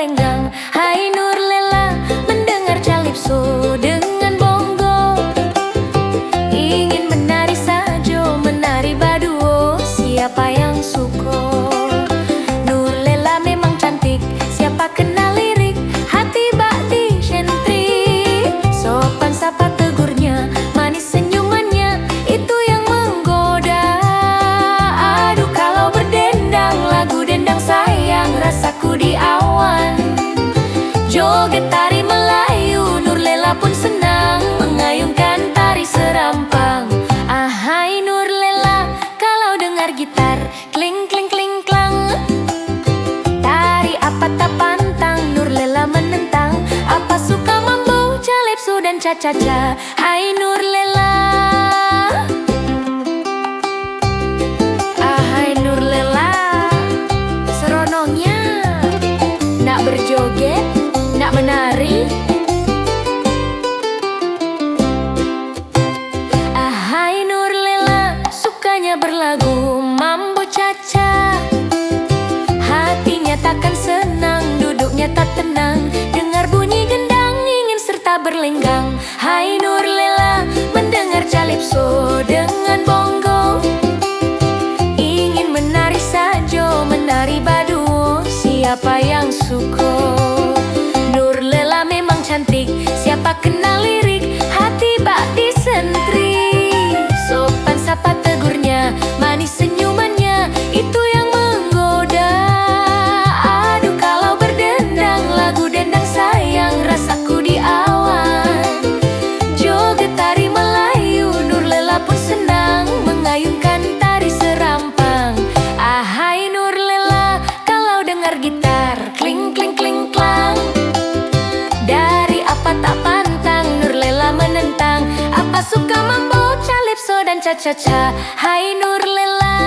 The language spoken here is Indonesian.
berlenggang. Hai Nurlela, mendengar calypso dengan bongo. Ingin menari sajo, menari baduo, siapa yang suko? Nurlela memang cantik, siapa kenal lirik, hati bak di sentrik. Sopan sapa tegurnya, manis senyumannya, itu yang menggoda. Aduh kalau berdendang, lagu dendang sayang, rasaku di awan. Joget tari Melayu, Nurlela pun senang, mengayunkan tari serampang. Ahai Nurlela, kalau dengar gitar, kling kling kling klang. Tari apa tak pantang, Nurlela menentang. Apa suka mambo, calypso dan cha-cha-cha. Hai Nurlela, ahai Nurlela, seronoknya nak berjoget, nak menari. Ahai Nurlela, sukanya berlagu mambo caca. Hatinya takkan senang, duduknya tak tenang, dengar bunyi gendang, ingin serta berlenggang. Hai Nurlela, mendengar calypso dengan bongo. Ingin menari sajo, menari baduo, siapa yang suko? Nurlela memang cantik, siapa kenal lirik, hati bak disentrik. Sopan sapa tegurnya, manis senyumannya, itu yang menggoda. Aduh kalau berdendang, lagu dendang sayang, rasaku di awan. Joget tari Melayu, Nurlela pun senang, mengayunkan tari serampang. Ahai Nurlela, kalau dengar gitar, kling kling kling klang. Dari apa tak pantang, Nurlela menentang. Apa suka mambo, calypso dan cha-cha-cha. Hai Nurlela,